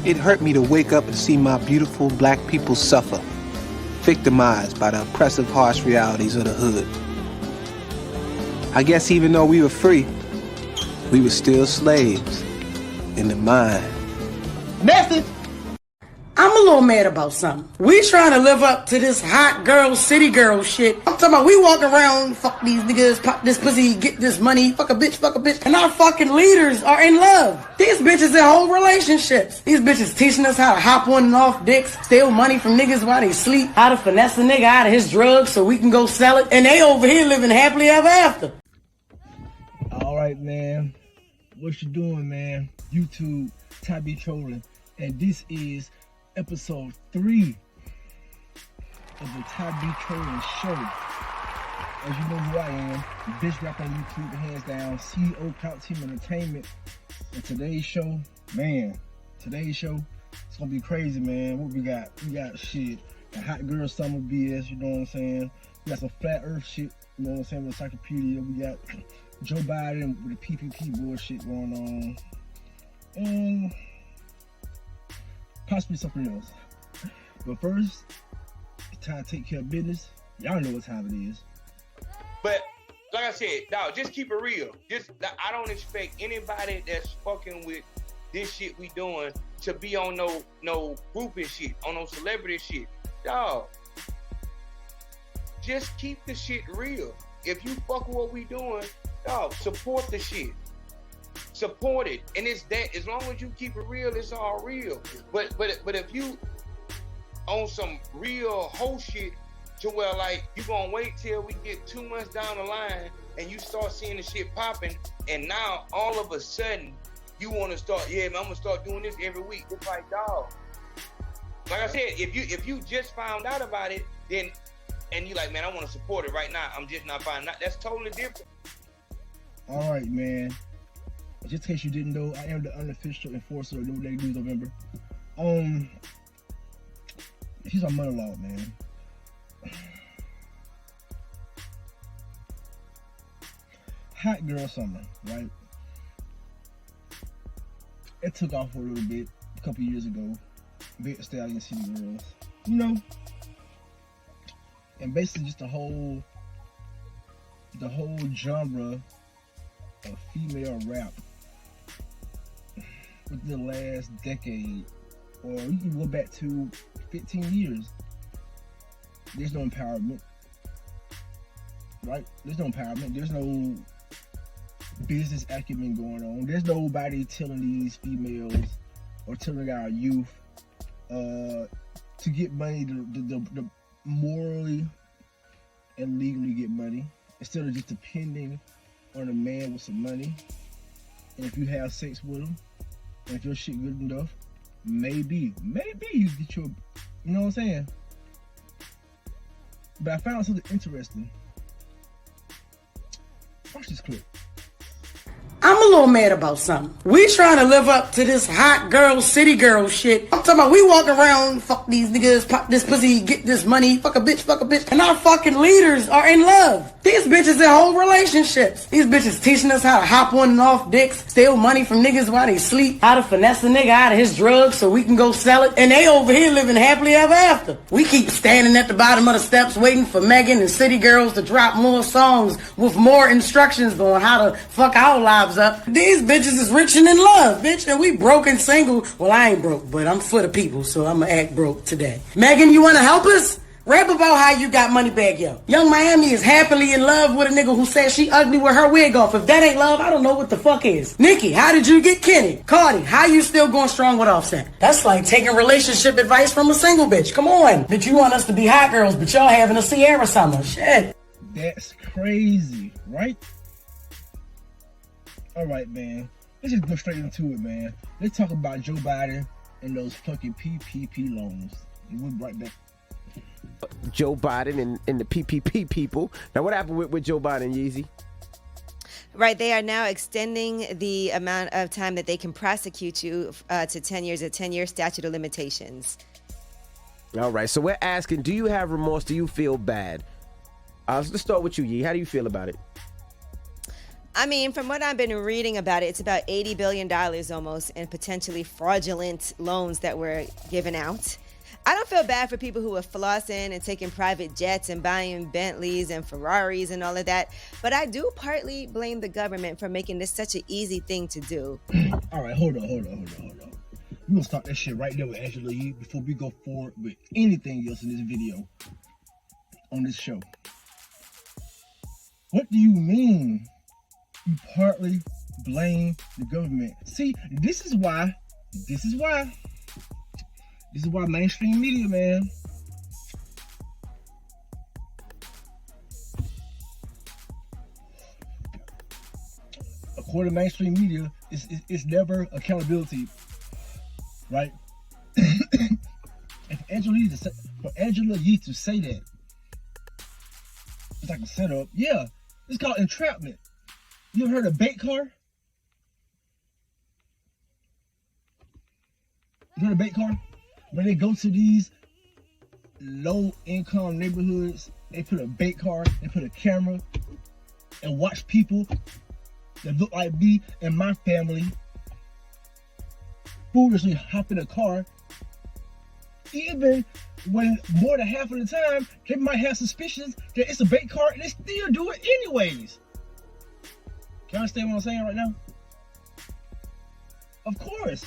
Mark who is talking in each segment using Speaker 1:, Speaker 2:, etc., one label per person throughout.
Speaker 1: It hurt me to wake up and see my beautiful black people suffer, victimized by the oppressive, harsh realities of the hood. I guess even though we were free, we were still slaves in the mind.
Speaker 2: Message! I'm a little mad about something. We trying to live up to this hot girl, city girl shit. I'm talking about we walk around, fuck these niggas, pop this pussy, get this money, fuck a bitch. And our fucking leaders are in love. These bitches in whole relationships. These bitches teaching us how to hop on and off dicks, steal money from niggas while they sleep, how to finesse a nigga out of his drugs so we can go sell it. And they over here living happily ever after.
Speaker 3: All right, man. What you doing, man? YouTube, Tybetrolling. And this is episode 3 of the Tybetrolling show. As you know who I am, the bitch rap on YouTube, hands down, CEO Count Team Entertainment. And today's show, it's gonna be crazy, man. What we got? We got shit, the hot girl summer BS, you know what I'm saying? We got some flat earth shit, you know what I'm saying, with encyclopedia. We got Joe Biden with the PPP bullshit going on. And possibly something else. But first, it's time to take care of business. Y'all know what time it is.
Speaker 4: But like I said, dog, just keep it real. I don't expect anybody that's fucking with this shit we doing to be on no groupie shit, on no celebrity shit. Dog, just keep the shit real. If you fuck with what we doing, dog, support the shit. Support it, and it's that. As long as you keep it real, it's all real. But if you on some real whole shit, to where like you gonna wait till we get 2 months down the line and you start seeing the shit popping, and now all of a sudden you want to start, yeah, man, I'm gonna start doing this every week. It's like, dog. Like I said, if you just found out about it, then and you like, man, I want to support it right now. I'm just not finding out. That's totally different.
Speaker 3: All right, man. Just in case you didn't know, I am the unofficial enforcer of New Day News November. She's our monologue, man. Hot girl summer, right? It took off for a little bit a couple years ago. Big Stallion City Girls, you know, and basically just the whole genre of female rap within the last decade, or you can go back to 15 years. There's no empowerment, right? There's no empowerment. There's no business acumen going on. There's nobody telling these females or telling our youth to get money, to morally and legally get money, instead of just depending on a man with some money. And if you have sex with him, and if your shit good enough, maybe you get your, you know what I'm saying? But I found something interesting. Watch this clip.
Speaker 2: I'm a little mad about something. We trying to live up to this hot girl, city girl shit. I'm talking about we walk around, fuck these niggas, pop this pussy, get this money, fuck a bitch. And our fucking leaders are in love. These bitches in whole relationships. These bitches teaching us how to hop on and off dicks, steal money from niggas while they sleep, how to finesse a nigga out of his drugs so we can go sell it. And they over here living happily ever after. We keep standing at the bottom of the steps waiting for Megan and City Girls to drop more songs with more instructions on how to fuck our lives up. These bitches is rich and in love, bitch, and we broke and single. Well, I ain't broke, but I'm for the people, so I'ma act broke today. Megan, you wanna help us? Rap about how you got money back, yo. Young Miami is happily in love with a nigga who says she ugly with her wig off. If that ain't love, I don't know what the fuck is. Nikki, how did you get Kenny? Cardi, how you still going strong with Offset? That's like taking relationship advice from a single bitch. Come on. Bitch, you want us to be hot girls, but y'all having a Sierra summer. Shit.
Speaker 3: That's crazy, right? All right, man. Let's just go straight into it, man. Let's talk about Joe Biden and those fucking PPP loans. We'll be right back.
Speaker 5: Joe Biden and the PPP people. Now, what happened with Joe Biden, Yeezy?
Speaker 6: Right, they are now extending the amount of time that they can prosecute you to 10 years, a 10-year statute of limitations.
Speaker 5: All right, so we're asking, do you have remorse? Do you feel bad? Let's start with you, Yee. How do you feel about it?
Speaker 6: I mean, from what I've been reading about it, it's about $80 billion almost in potentially fraudulent loans that were given out. I don't feel bad for people who are flossing and taking private jets and buying Bentleys and Ferraris and all of that, but I do partly blame the government for making this such an easy thing to do.
Speaker 3: All right, hold on. We're gonna start that shit right there with Angela Yee before we go forward with anything else in this video on this show. What do you mean you partly blame the government? See, this is why mainstream media, man, according to mainstream media, it's never accountability, right? For Angela Yee to say that, it's like a setup. Yeah, it's called entrapment. You ever heard of bait car? You heard of bait car? When they go to these low-income neighborhoods, they put a bait car, they put a camera, and watch people that look like me and my family foolishly hop in a car, even when more than half of the time they might have suspicions that it's a bait car, and they still do it anyways. Can you understand what I'm saying right now? Of course,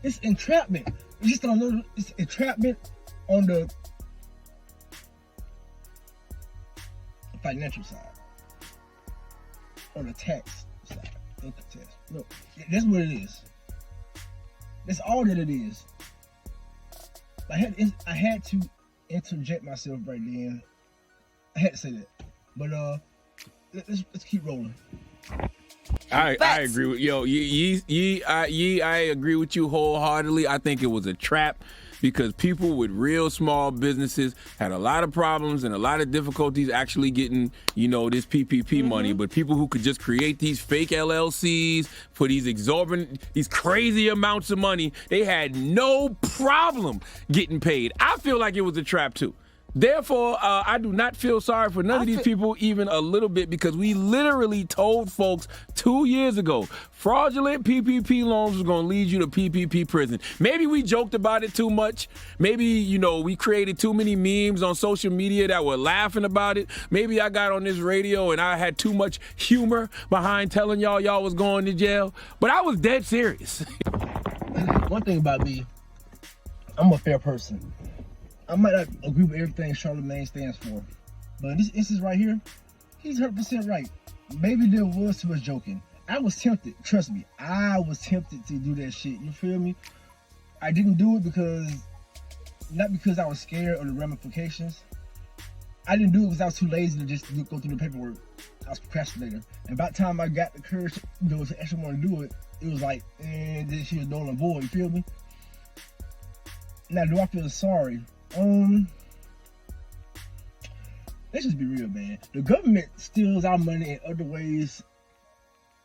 Speaker 3: it's entrapment. You just don't know it's entrapment on the financial side, on the tax side, income tax. Look, that's what it is. That's all that it is. I had to interject myself right then. I had to say that, but let's keep rolling.
Speaker 7: I agree with I agree with you wholeheartedly. I think it was a trap because people with real small businesses had a lot of problems and a lot of difficulties actually getting, this PPP money. But people who could just create these fake LLCs for these these crazy amounts of money, they had no problem getting paid. I feel like it was a trap too. Therefore, I do not feel sorry for none of these people even a little bit, because we literally told folks 2 years ago, fraudulent PPP loans was going to lead you to PPP prison. Maybe we joked about it too much. Maybe, we created too many memes on social media that were laughing about it. Maybe I got on this radio and I had too much humor behind telling y'all was going to jail. But I was dead serious.
Speaker 3: One thing about me, I'm a fair person. I might not agree with everything Charlamagne stands for, but in this instance right here, he's 100% right. Maybe there was too much joking. I was tempted, trust me, I was tempted to do that shit, you feel me? I didn't do it not because I was scared of the ramifications. I didn't do it because I was too lazy to just go through the paperwork. I was a procrastinator. And by the time I got the courage to actually want to do it, it was like, this shit is null and void, you feel me? Now, do I feel sorry? Let's just be real, man. The government steals our money in other ways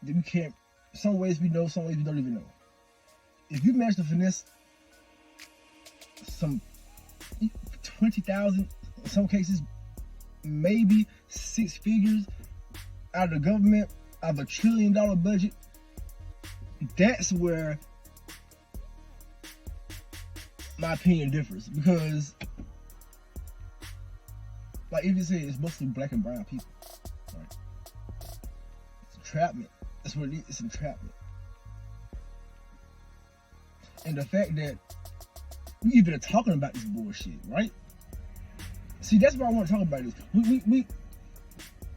Speaker 3: that we can't. Some ways we know, some ways we don't even know. If you manage to finesse some 20,000, in some cases, maybe 6 figures out of the government, out of $1 trillion budget, that's where my opinion differs, because like if you say, it's mostly black and brown people, right? It's entrapment. That's what it is. It's entrapment. And the fact that we even are talking about this bullshit, right? See, that's what I want to talk about. This we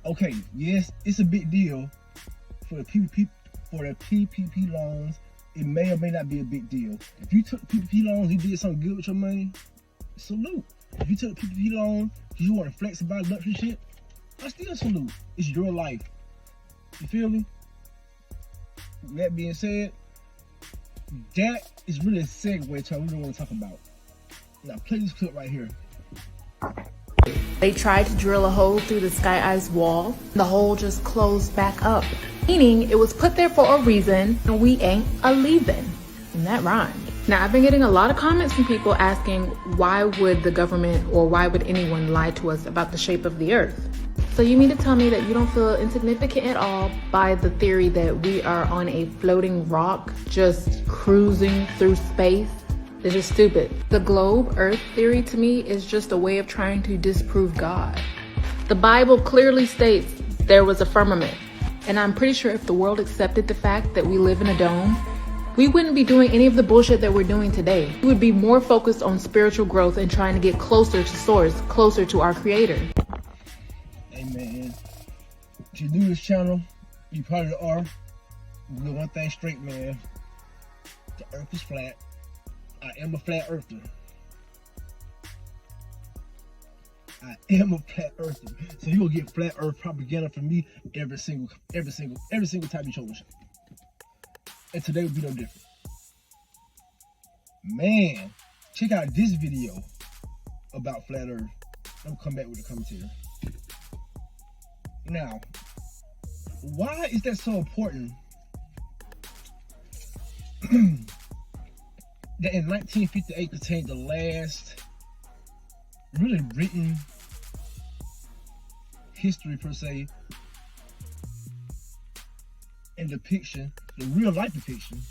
Speaker 3: okay, yes, it's a big deal for the PPP loans. It may or may not be a big deal. If you took PPP loans, you did something good with your money, salute. If you took PPP loans because you want to flex about luxury shit, I still salute. It's your life. You feel me? That being said, that is really a segue to what we really want to talk about. Now, play this clip right here.
Speaker 8: They tried to drill a hole through the Sky Ice wall. The hole just closed back up, meaning it was put there for a reason, and we ain't a-leaving. And that rhymed. Now, I've been getting a lot of comments from people asking, why would the government or why would anyone lie to us about the shape of the earth? So you mean to tell me that you don't feel insignificant at all by the theory that we are on a floating rock just cruising through space? It's just stupid. The globe earth theory to me is just a way of trying to disprove God. The Bible clearly states there was a firmament. And I'm pretty sure if the world accepted the fact that we live in a dome, we wouldn't be doing any of the bullshit that we're doing today. We would be more focused on spiritual growth and trying to get closer to source, closer to our creator.
Speaker 3: Hey man, if you're new to this channel, you probably are. Do one thing straight, man. The earth is flat. I am a flat earther. I am a flat earther. So you'll get flat earth propaganda from me every single time you show. And today will be no different. Man, check out this video about flat earth. I'm gonna come back with a commentary. Now, why is that so important? That in 1958 contained the last really written history per se and depiction, the real life depiction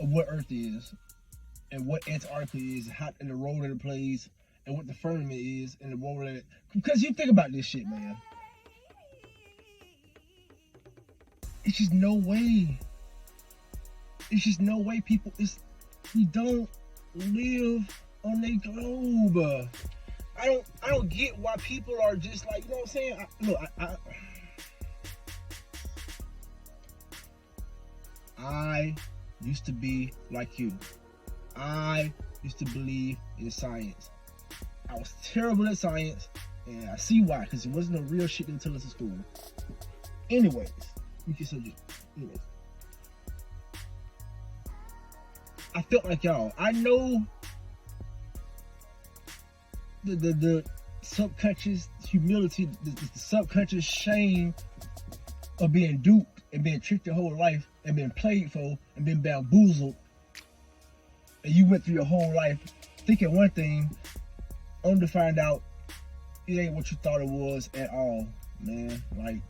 Speaker 3: of what Earth is and what Antarctica is, and the role that it plays, and what the firmament is, and the role that it, because you think about this shit, man. It's just no way. It's just no way, people. We don't live on a globe. I don't get why people are just like, you know what I'm saying? I used to be like you. I used to believe in science. I was terrible at science, and I see why, because it wasn't no real shit they would tell us in school. Anyways, we can still do. Anyways, I felt like y'all. I know the subconscious humility, the subconscious shame of being duped and being tricked your whole life and being played for and being bamboozled, and you went through your whole life thinking one thing, only to find out it ain't what you thought it was at all, man. Like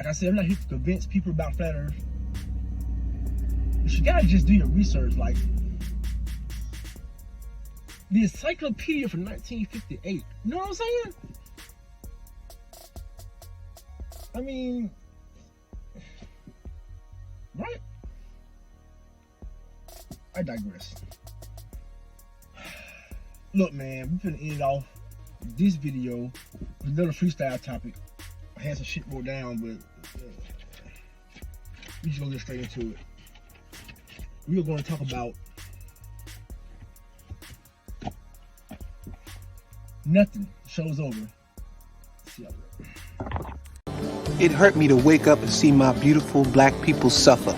Speaker 3: I said, I'm not here to convince people about flat earth. But you gotta just do your research. Like the encyclopedia from 1958. You know what I'm saying? I mean, right? I digress. Look, man, we're gonna end off this video with another freestyle topic. I had some shit wrote down, but we just gonna get straight into it. We are going to talk about nothing. Show's over. See y'all later.
Speaker 1: It hurt me to wake up and see my beautiful black people suffer,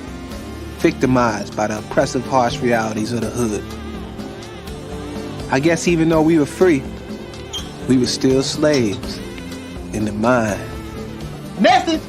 Speaker 1: victimized by the oppressive, harsh realities of the hood. I guess even though we were free, we were still slaves in the mind.
Speaker 3: Message!